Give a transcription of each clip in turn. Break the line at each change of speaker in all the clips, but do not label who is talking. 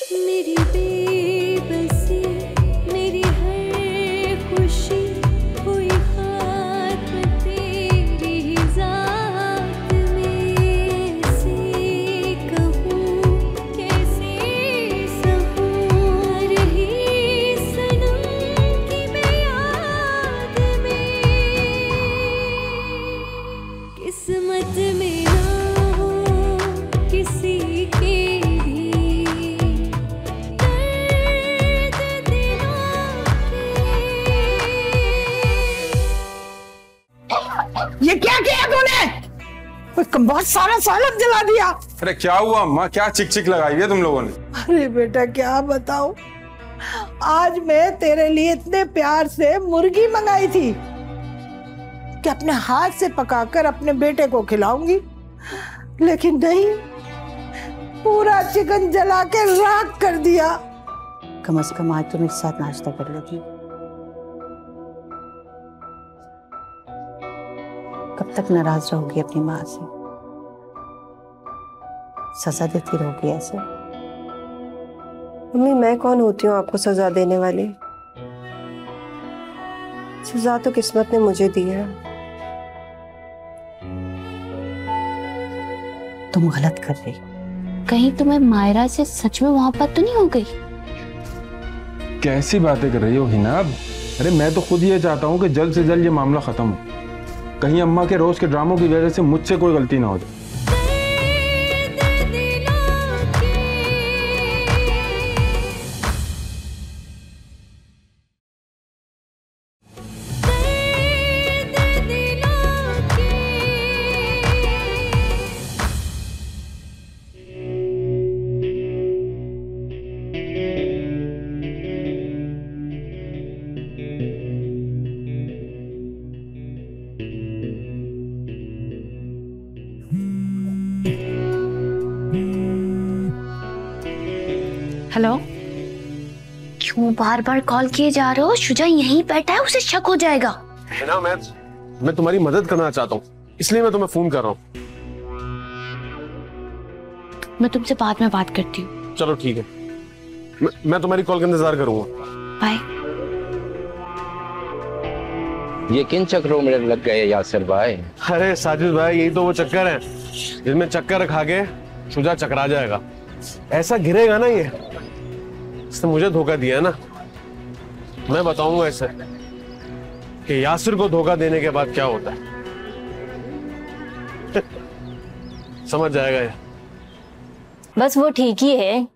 मेरी बेबसी, मेरी हर खुशी हुई खात्म तेरी ज़ात में। से कहूँ कैसे सहूँ रही सनम की मैं याद में। किस्मत में ना हो किसी के
ये क्या किया तूने? बहुत सारा सालन जला दिया।
अरे क्या हुआ अम्मा, क्या चिक चिक लगाई है तुम लोगों ने?
अरे बेटा क्या बताऊं, आज मैं तेरे लिए इतने प्यार से मुर्गी मंगाई थी कि अपने हाथ से पकाकर अपने बेटे को खिलाऊंगी, लेकिन नहीं, पूरा चिकन जला के राख कर दिया।
कम से कम आज तुम एक साथ नाश्ता कर लेती। कब तक नाराज रहोगी अपनी माँ से? सजा देती रहोगी ऐसे?
मम्मी मैं कौन होती हूँ आपको सजा देने वाली? सजा तो किस्मत ने मुझे दी है।
तुम गलत कर रही।
कहीं तुम्हें मायरा से सच में मोहब्बत तो नहीं हो गई?
कैसी बातें कर रही हो हिनाब? अरे मैं तो खुद ये चाहता हूँ कि जल्द से जल्द ये मामला खत्म हो, कहीं अम्मा के रोज के ड्रामों की वजह से मुझसे कोई गलती ना हो जाए।
हेलो, क्यों बार बार कॉल किए जा रहे हो? शुजा यहीं बैठा है, उसे शक हो जाएगा।
है ना, मैं तुम्हारी मदद करना चाहता हूँ, इसलिए मैं तुम्हें फोन कर रहा हूँ।
मैं तुमसे बाद में बात करती हूँ।
चलो ठीक है, मैं तुम्हारी कॉल का इंतजार करूंगा।
बाय।
ये किन चक्रों में लग गए यासिर भाई?
अरे साजिद भाई, यही तो वो चक्कर है जिसमें चक्कर खा के शुजा चकरा जाएगा। ऐसा गिरेगा ना, ये इसने मुझे धोखा दिया है ना, मैं बताऊंगा इसे कि यासिर को धोखा देने के बाद क्या होता है। समझ जाएगा ये।
बस वो ठीक ही है,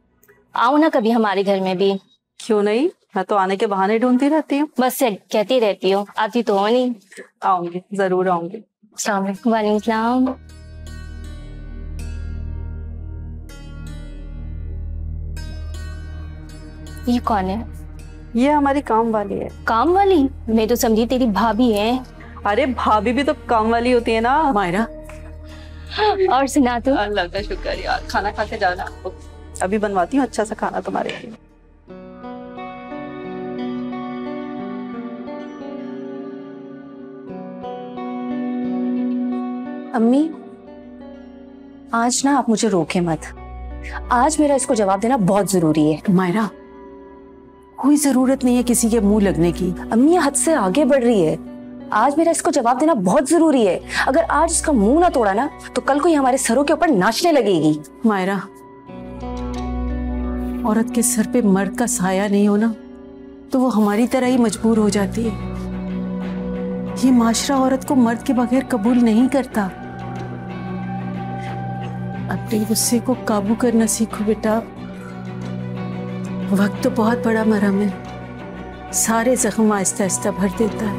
आओ ना कभी हमारे घर में भी।
क्यों नहीं, मैं तो आने के बहाने ढूंढती रहती हूँ।
बस कहती रहती हो, आती तो हो नहीं।
आऊंगी, जरूर आऊंगी।
अस्सलाम वालेकुम। वालेकुम सलाम। ये कौन है?
ये हमारी काम वाली है।
काम वाली? मैं तो समझी तेरी भाभी है।
अरे भाभी भी तो काम वाली होती है ना
मायरा।
और सुना तू?
अल्लाह का शुक्र यार, खाना खा के जाना। अभी बनवाती हूँ अच्छा सा खाना तुम्हारे लिए।
अम्मी, आज ना आप मुझे रोके मत। आज मेरा इसको जवाब देना बहुत जरूरी है।
मायरा, कोई जरूरत नहीं है किसी के मुंह लगने की।
अम्मी ये हद से आगे बढ़ रही है। आज मेरा इसको जवाब देना बहुत जरूरी है। अगर आज इसका मुंह ना तोड़ा ना तो कल को ये हमारे सरों के ऊपर नाचने लगेगी।
मायरा, औरत के सर पे मर्द का साया नहीं होना तो वो हमारी तरह ही मजबूर हो जाती है। ये माशरा औरत को मर्द के बगैर कबूल नहीं करता। अपने गुस्से को काबू करना सीखो बेटा। वक्त तो बहुत बड़ा मरहम है, सारे जख्म आहिस्ता आहिस्ता भर देता है।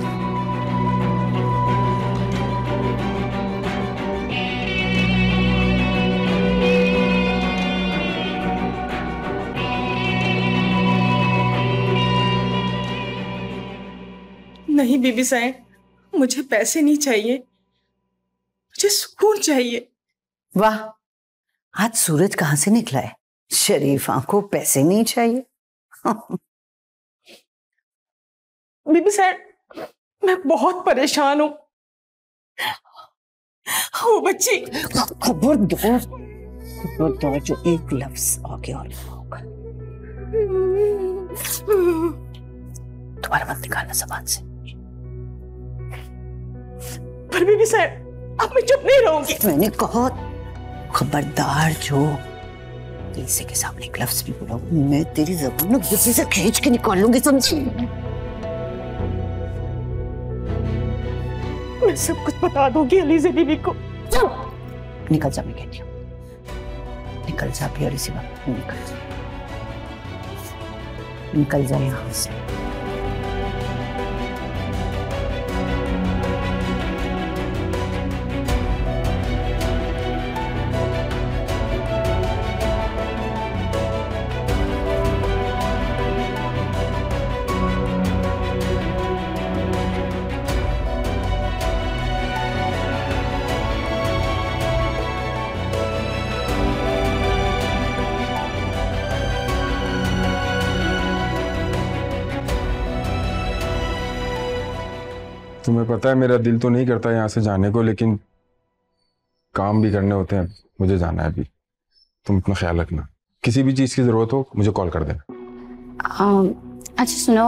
नहीं बीबी साहब, मुझे पैसे नहीं चाहिए, मुझे सुकून चाहिए।
वाह, आज सूरज कहाँ से निकला है? शरीफ आंखों, पैसे नहीं चाहिए।
बीबी साहब, मैं बहुत परेशान हूँ। वो बच्ची,
खबरदार जो एक लफ्ज आगे और होगा
दोबारा मत निकालना जबान से।
पर बीबी साहब, अब मैं चुप नहीं रहूंगी।
मैंने कहा खबरदार, जो किसी के सामने एक लफ्ज भी बोला मैं तेरी ज़बान गुस्से से खींच के निकालूंगी, समझी?
मैं सब कुछ बता दूंगी अलीज़ा बीबी को।
निकल जा, मैं कहती हूँ निकल जा भी, और इसी वक्त निकल जा, निकल जा यहाँ से।
तुम्हें पता है मेरा दिल तो नहीं करता यहाँ से जाने को, लेकिन काम भी करने होते हैं, मुझे जाना है अभी। तुम अपना ख्याल रखना, किसी भी चीज़ की ज़रूरत हो मुझे कॉल कर देना।
अच्छा सुनो,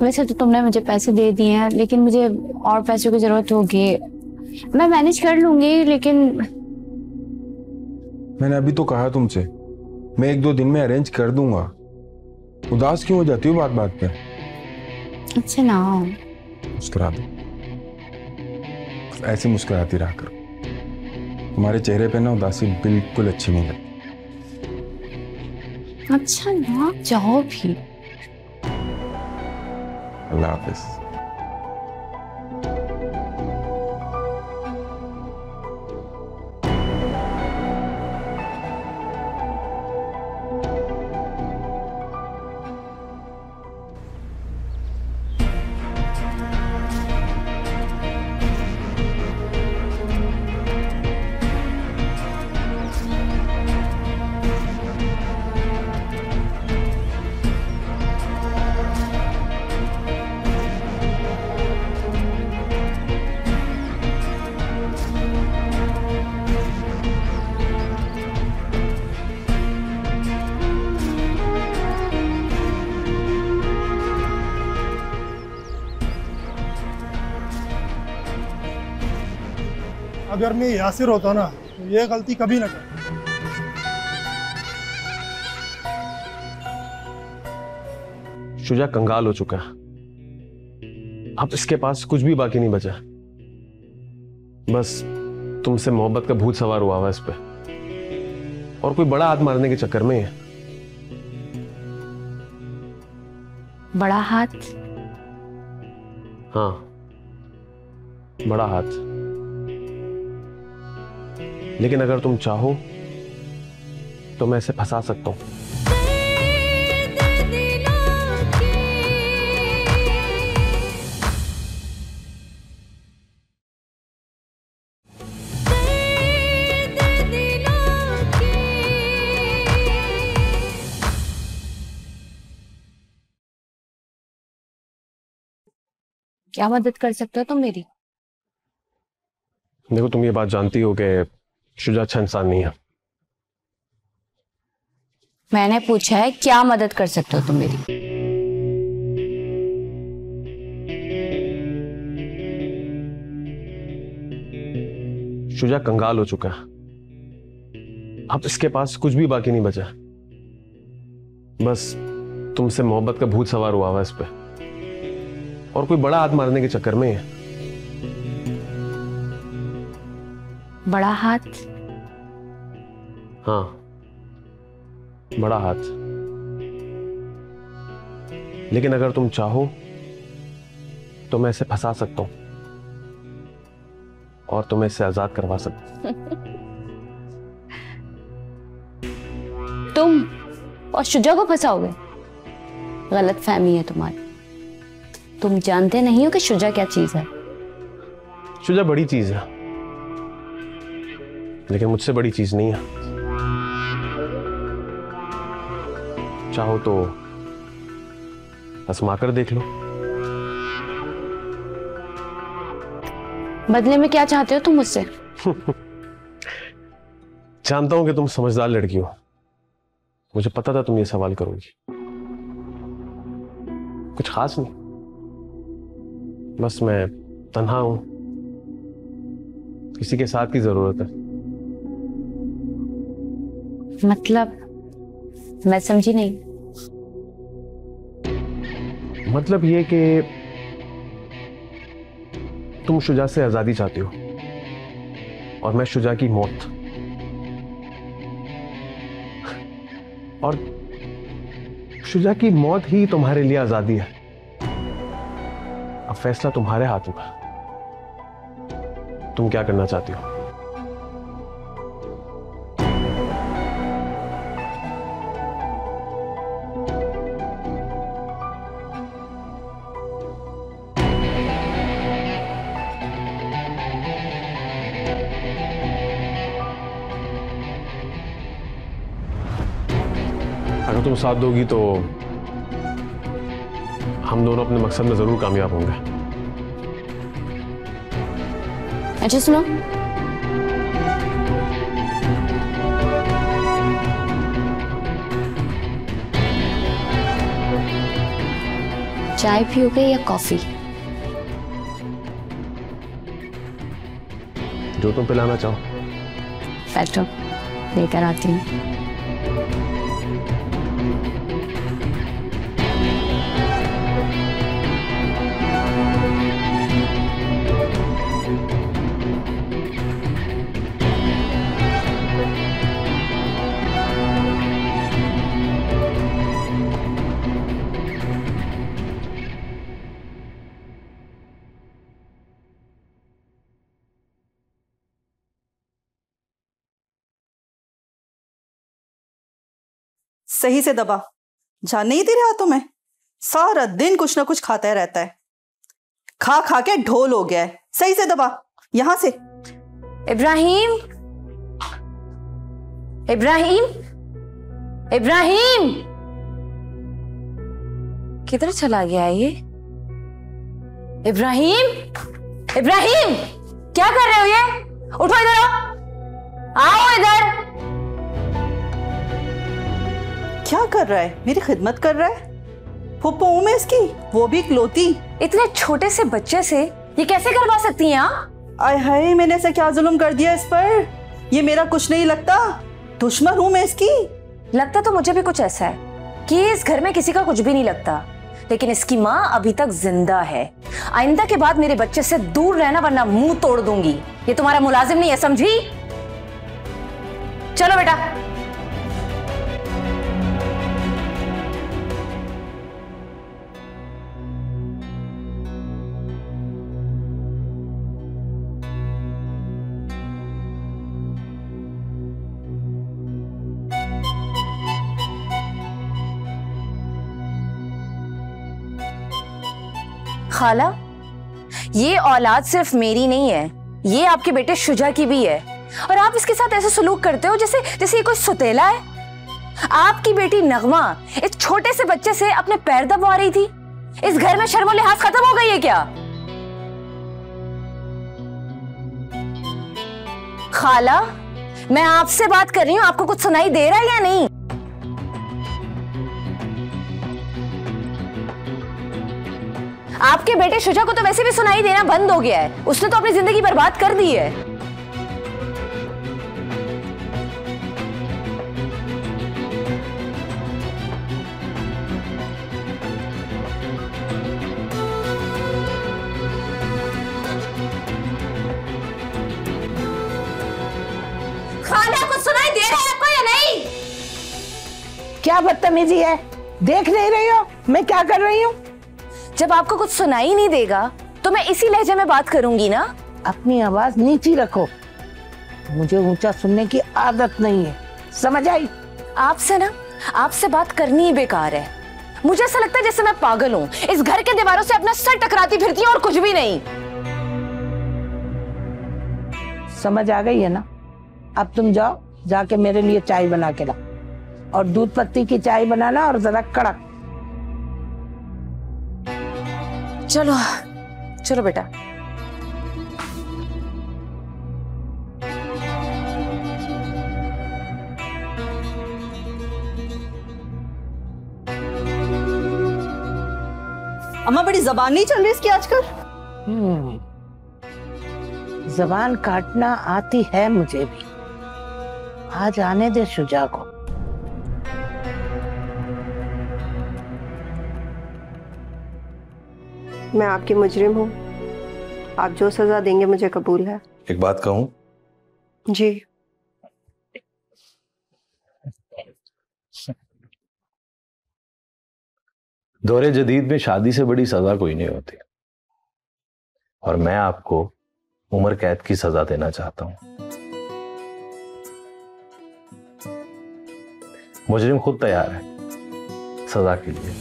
वैसे तो तुमने मुझे पैसे दे दिए हैं, लेकिन मुझे और पैसों की जरूरत होगी। मैं मैनेज कर लूंगी, लेकिन
मैंने अभी तो कहा तुमसे, मैं 1-2 दिन में अरेंज कर दूंगा। उदास क्यों हो जाती हो बात बात पे?
अच्छा ना,
मुस्कुरा दो, ऐसे मुस्कुराती रहा करो। तुम्हारे चेहरे पे ना उदासी बिल्कुल अच्छी नहीं लगती।
अच्छा ना, जाओ भी।
अल्लाह हाफिज।
अगर मैं यासिर होता ना तो ये गलती कभी ना करता।
शुजा कंगाल हो चुका है, अब इसके पास कुछ भी बाकी नहीं बचा। बस तुमसे मोहब्बत का भूत सवार हुआ हुआ इस पे, और कोई बड़ा हाथ मारने के चक्कर में है।
बड़ा हाथ?
हाँ, बड़ा हाथ। लेकिन अगर तुम चाहो तो मैं इसे फंसा सकता हूं।
क्या मदद कर सकते हो तुम मेरी?
देखो, तुम ये बात जानती हो कि शुजा अच्छा इंसान नहीं है।
मैंने पूछा है क्या मदद कर सकते हो तुम मेरी?
शुजा कंगाल हो चुका है, अब इसके पास कुछ भी बाकी नहीं बचा। बस तुमसे मोहब्बत का भूत सवार हुआ हुआ इस पे, और कोई बड़ा हाथ मारने के चक्कर में है।
बड़ा हाथ?
हाँ, बड़ा हाथ। लेकिन अगर तुम चाहो तो मैं इसे फंसा सकता हूं, और तुम्हें इससे आजाद करवा सकता हूं।
तुम और शुजा को फंसाओगे? गलत फहमी है तुम्हारी। तुम जानते नहीं हो कि शुजा क्या चीज है।
शुजा बड़ी चीज है, लेकिन मुझसे बड़ी चीज नहीं है। चाहो तो आजमा कर देख लो।
बदले में क्या चाहते हो तुम मुझसे?
जानता हूं कि तुम समझदार लड़की हो, मुझे पता था तुम ये सवाल करोगी। कुछ खास नहीं, बस मैं तन्हा हूं, किसी के साथ की जरूरत है।
मतलब मैं समझी नहीं।
मतलब ये कि तुम शुजा से आजादी चाहती हो और मैं शुजा की मौत। और शुजा की मौत ही तुम्हारे लिए आजादी है। अब फैसला तुम्हारे हाथ में। तुम क्या करना चाहती हो? अगर तुम साथ दोगी तो हम दोनों अपने मकसद में जरूर कामयाब होंगे।
अच्छा सुनो, चाय पियोगे या कॉफी?
जो तुम पिलाना चाहो।
बैठो, लेकर आती हूँ।
सही से दबा, जान नहीं तेरे हाथों में। सारा दिन कुछ ना कुछ खाता रहता है, खा खा के ढोल हो गया है। सही से दबा, यहां से।
इब्राहिम, इब्राहिम, इब्राहिम, किधर चला गया है ये? इब्राहिम, इब्राहिम, क्या कर रहे हो ये? उठो, इधर आओ इधर।
क्या कर रहा है? मेरी खिदमत कर रहा है। फुप्पो हूं मैं इसकी, वो भी इकलौती।
इतने छोटे से बच्चे से ये कैसे करवा सकती हैं आप?
आय हाय, मैंने ऐसा क्या जुल्म कर दिया इस पर? ये मेरा कुछ नहीं लगता, दुश्मन हूं मैं इसकी।
लगता तो मुझे भी कुछ ऐसा है कि इस घर में किसी का कुछ भी नहीं लगता, लेकिन इसकी माँ अभी तक जिंदा है। आइंदा के बाद मेरे बच्चे से दूर रहना, वरना मुंह तोड़ दूंगी। ये तुम्हारा मुलाजिम नहीं है, समझी? चलो बेटा। खाला, ये औलाद सिर्फ मेरी नहीं है, ये आपके बेटे शुजा की भी है। और आप इसके साथ ऐसे सलूक करते हो जैसे जैसे ये कोई सुतेला है। आपकी बेटी नगमा इस छोटे से बच्चे से अपने पैर दबवा रही थी। इस घर में शर्म और लिहाज खत्म हो गई है क्या? खाला, मैं आपसे बात कर रही हूँ, आपको कुछ सुनाई दे रहा है या नहीं? आपके बेटे शुजा को तो वैसे भी सुनाई देना बंद हो गया है। उसने तो अपनी जिंदगी बर्बाद कर दी है। खाला, कुछ सुनाई दे रहा है आपको या नहीं?
क्या बदतमीजी है? देख नहीं रही हो मैं क्या कर रही हूँ?
जब आपको कुछ सुनाई नहीं देगा तो मैं इसी लहजे में बात करूंगी ना।
अपनी आवाज नीची रखो, मुझे ऊंचा सुनने की आदत नहीं है, समझ आई?
आपसे ना, आपसे बात करनी ही बेकार है। मुझे ऐसा लगता है जैसे मैं पागल हूँ, इस घर के दीवारों से अपना सर टकराती फिरती हूँ और कुछ भी नहीं।
समझ आ गई है ना? अब तुम जाओ, जाके मेरे लिए चाय बना के ला, और दूध पत्ती की चाय बनाना, और जरा कड़क।
चलो चलो बेटा।
अम्मा बड़ी जबान नहीं चल रही इसकी आजकल।
जबान काटना आती है मुझे भी। आज आने दे शुजा को।
मैं आपकी मुजरिम हूँ, आप जो सजा देंगे मुझे कबूल है।
एक बात कहूँ?
जी।
दौरे जदीद में शादी से बड़ी सजा कोई नहीं होती, और मैं आपको उम्र कैद की सजा देना चाहता हूं। मुजरिम खुद तैयार है सजा के लिए।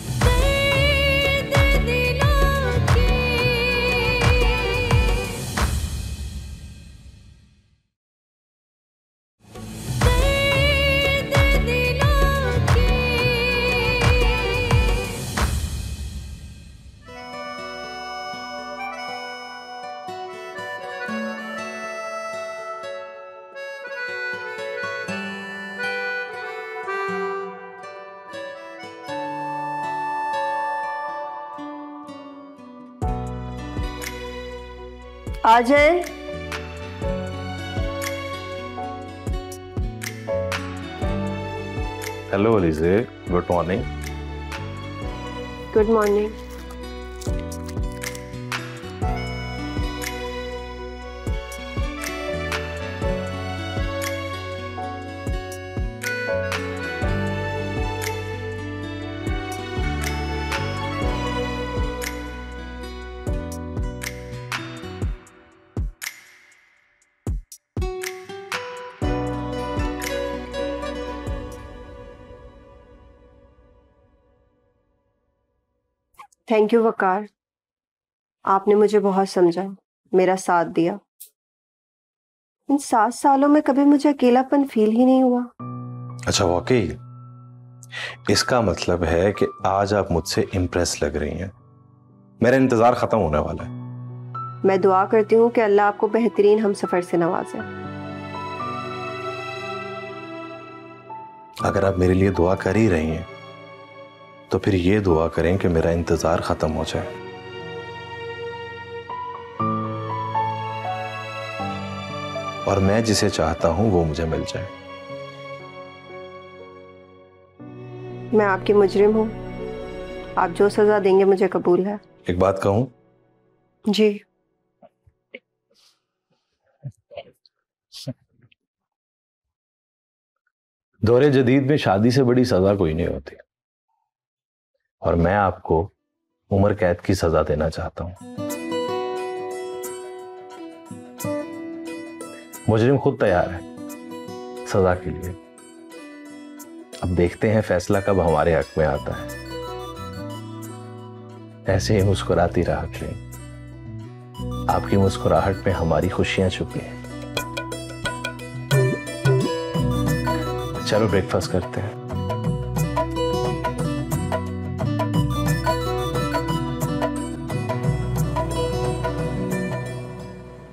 आ जाए।
Hello Alizeh, good morning.
Good morning. Thank you Waqar, आपने मुझे बहुत समझा, मेरा साथ दिया। इन 7 सालों में कभी मुझे अकेलापन फील ही नहीं हुआ।
अच्छा वाकई, इसका मतलब है कि आज आप मुझसे इम्प्रेस लग रही हैं। मेरा इंतजार खत्म होने वाला है।
मैं दुआ करती हूँ कि अल्लाह आपको बेहतरीन हमसफर से नवाजे।
अगर आप मेरे लिए दुआ कर ही रही हैं तो फिर ये दुआ करें कि मेरा इंतजार खत्म हो जाए। और मैं जिसे चाहता हूं वो मुझे मिल जाए।
मैं आपकी मुजरिम हूँ, आप जो सजा देंगे मुझे कबूल है।
एक बात कहूं?
जी।
दौरे जदीद में शादी से बड़ी सजा कोई नहीं होती, और मैं आपको उम्र कैद की सजा देना चाहता हूं। मुजरिम खुद तैयार है सजा के लिए। अब देखते हैं फैसला कब हमारे हक में आता है। ऐसे ही मुस्कुराती रहा करें। आपकी मुस्कुराहट में हमारी खुशियां छुपी हैं। चलो ब्रेकफास्ट करते हैं।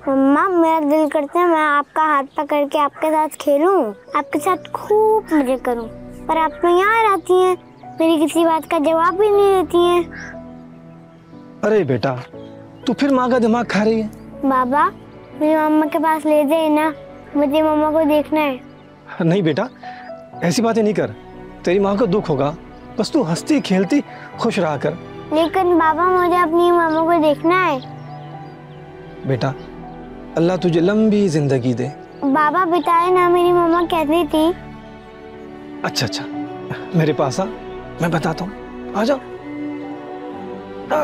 मम्मा, मेरा दिल करता है मैं आपका हाथ पकड़ के आपके साथ खेलूं, आपके साथ खूब मजे करूं, पर आप तो यहाँ रहती हैं, मेरी किसी बात का जवाब भी नहीं देती हैं।
अरे बेटा, तू फिर माँ का दिमाग खा रही है।
बाबा, मेरी मम्मा के पास ले जाए ना, मुझे मम्मा को देखना है।
नहीं बेटा, ऐसी बातें नहीं कर, तेरी माँ को दुख होगा। बस तू हंसती खेलती खुश रहा कर।
लेकिन बाबा, मुझे अपनी मम्मा को देखना है।
बेटा, अल्लाह तुझे लंबी जिंदगी दे।
बाबा बताए ना, मेरी मम्मा कहती थी।
अच्छा अच्छा, मेरे पास आ, मैं बताता हूँ। आ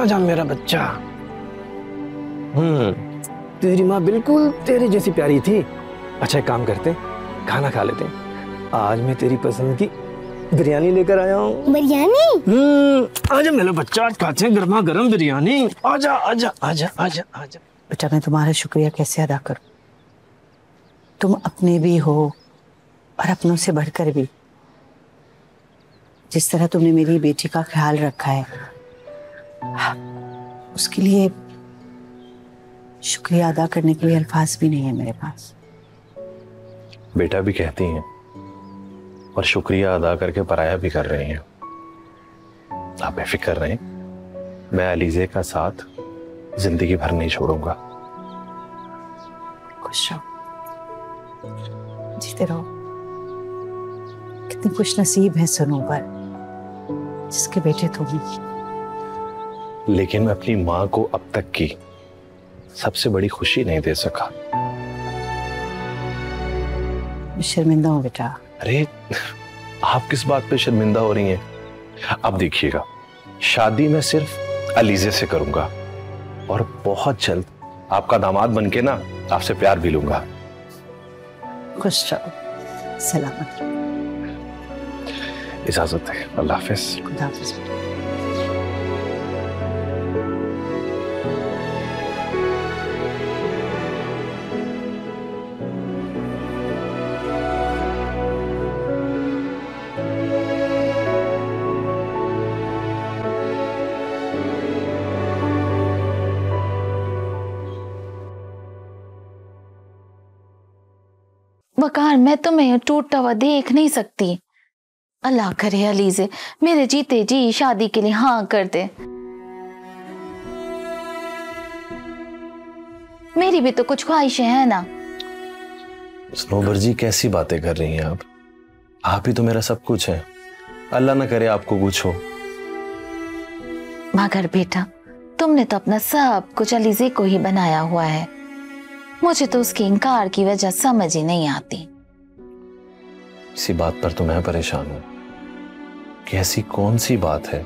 जा मेरा बच्चा। तेरी माँ बिल्कुल तेरे जैसी प्यारी थी। अच्छा, एक काम करते, खाना खा लेते। आज मैं तेरी पसंद की बिरयानी लेकर आया हूँ।
बिरयानी?
आजा मेरा बच्चा, खाते हैं गर्मा गर्म बिरयानी। आजा आजा आजा आजा आजा।
बेटा, मैं तुम्हारा शुक्रिया कैसे अदा करूं? तुम अपने भी हो और अपनों से बढ़कर भी। जिस तरह तुमने मेरी बेटी का ख्याल रखा है, उसके लिए शुक्रिया अदा करने के लिए अल्फाज भी नहीं है मेरे पास।
बेटा भी कहती हैं और शुक्रिया अदा करके पराया भी कर रहे हैं। आप बेफिक्र रहें, मैं अलीजे का साथ जिंदगी भर नहीं छोड़ूंगा।
खुश रहो, जीते रहो। कितनी खुश नसीब है सनोबर, जिसके बेटे तुम।
लेकिन मैं अपनी माँ को अब तक की सबसे बड़ी खुशी नहीं दे सका।
शर्मिंदा हूँ बेटा।
अरे आप किस बात पे शर्मिंदा हो रही हैं? अब देखिएगा, शादी मैं सिर्फ अलीजे से करूंगा और बहुत जल्द आपका दामाद बनके ना आपसे प्यार भी लूंगा।
खुश रहो, सलामत रहो।
इजाजत है, अल्लाह हाफिज।
खुदा हाफिज।
वकार, मैं तुम्हें टूटता हुआ देख नहीं सकती। अल्लाह करे अलीजे मेरे जीते जी शादी के लिए हाँ कर दे। मेरी भी तो कुछ ख्वाहिशें हैं ना।
स्नोबर जी, कैसी बातें कर रही हैं आप? आप ही तो मेरा सब कुछ है। अल्लाह ना करे आपको कुछ हो।
मगर बेटा, तुमने तो अपना सब कुछ अलीजे को ही बनाया हुआ है। मुझे तो उसके इनकार की वजह समझ ही नहीं आती।
इसी बात पर तो मैं परेशान हूं कि ऐसी कौन सी बात है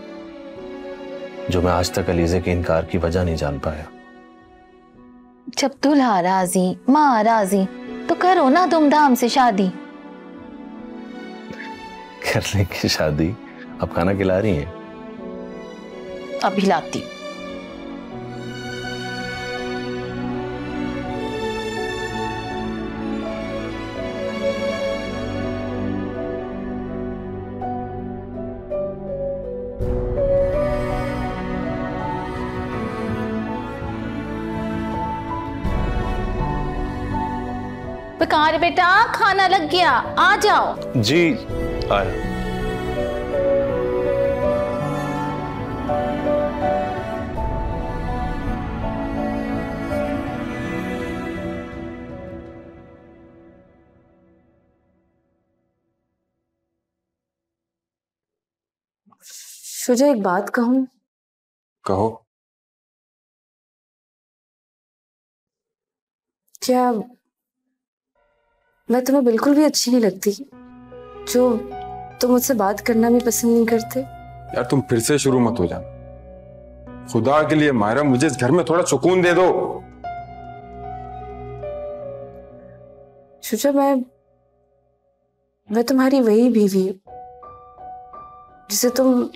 जो मैं आज तक अलीजे के इनकार की वजह नहीं जान पाया।
जब दूल्हा राजी, माँ राजी, तो करो ना धूमधाम से शादी।
कर लेंगे शादी। अब खाना खिला रही हैं?
अभी लाती हूँ। वकार बेटा, खाना लग गया, आ जाओ।
जी आया।
शुजा, एक बात कहूं?
कहो।
क्या मैं तुम्हें बिल्कुल भी अच्छी नहीं लगती? जो तुम मुझसे बात करना भी पसंद नहीं करते?
यार तुम फिर से शुरू मत हो जाना। खुदा के लिए मायरा, मुझे इस घर में थोड़ा सुकून दे दो।
शुजा, मैं तुम्हारी वही बीवी हूं जिसे तुम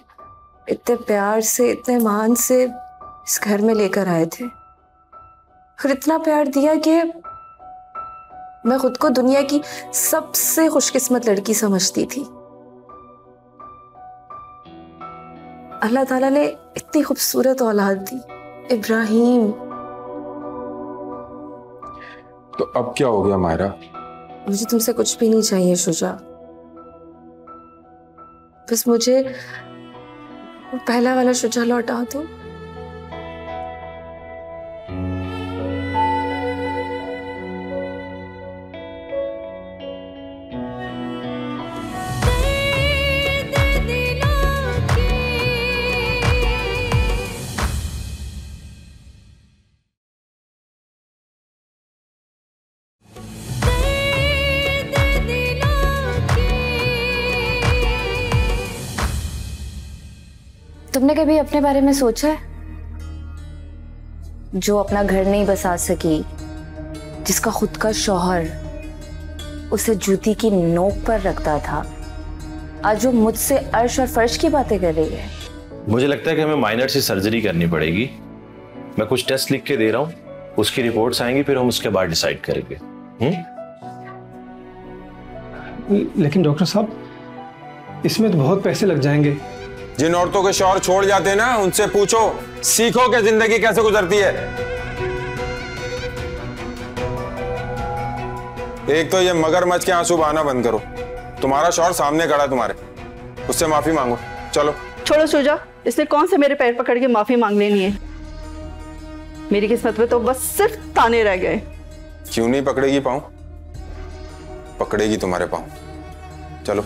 इतने प्यार से, इतने मान से इस घर में लेकर आए थे, और इतना प्यार दिया कि मैं खुद को दुनिया की सबसे खुशकिस्मत लड़की समझती थी। अल्लाह ताला ने इतनी खूबसूरत औलाद दी, इब्राहिम।
तो अब क्या हो गया मायरा?
मुझे तुमसे कुछ भी नहीं चाहिए शुजा। बस मुझे वो पहला वाला शुजा लौटा दो। तुमने कभी अपने बारे में सोचा है? जो अपना घर नहीं बसा सकी, जिसका खुद का शौहर उसे जूती की नोक पर रखता था, आज वो मुझसे अर्श और फर्श की बातें कर रही है।
मुझे लगता है कि हमें माइनर सी सर्जरी करनी पड़ेगी। मैं कुछ टेस्ट लिख के दे रहा हूँ, उसकी रिपोर्ट्स आएंगी, फिर हम उसके बाद डिसाइड करेंगे।
लेकिन डॉक्टर साहब, इसमें तो बहुत पैसे लग जाएंगे।
जिन औरतों के शौहर छोड़ जाते हैं ना, उनसे पूछो, सीखो कि जिंदगी कैसे गुजरती है। एक तो ये मगरमच्छ के आंसू बहाना बंद करो। तुम्हारा शौहर सामने खड़ा है तुम्हारे, उससे माफी मांगो। चलो
छोड़ो शुजा,
इसने कौन से मेरे पैर पकड़ के माफी मांग लेनी है? मेरी किस्मत में तो बस सिर्फ ताने रह गए।
क्यों नहीं पकड़ेगी पाँव? पकड़ेगी तुम्हारे पाँव। चलो।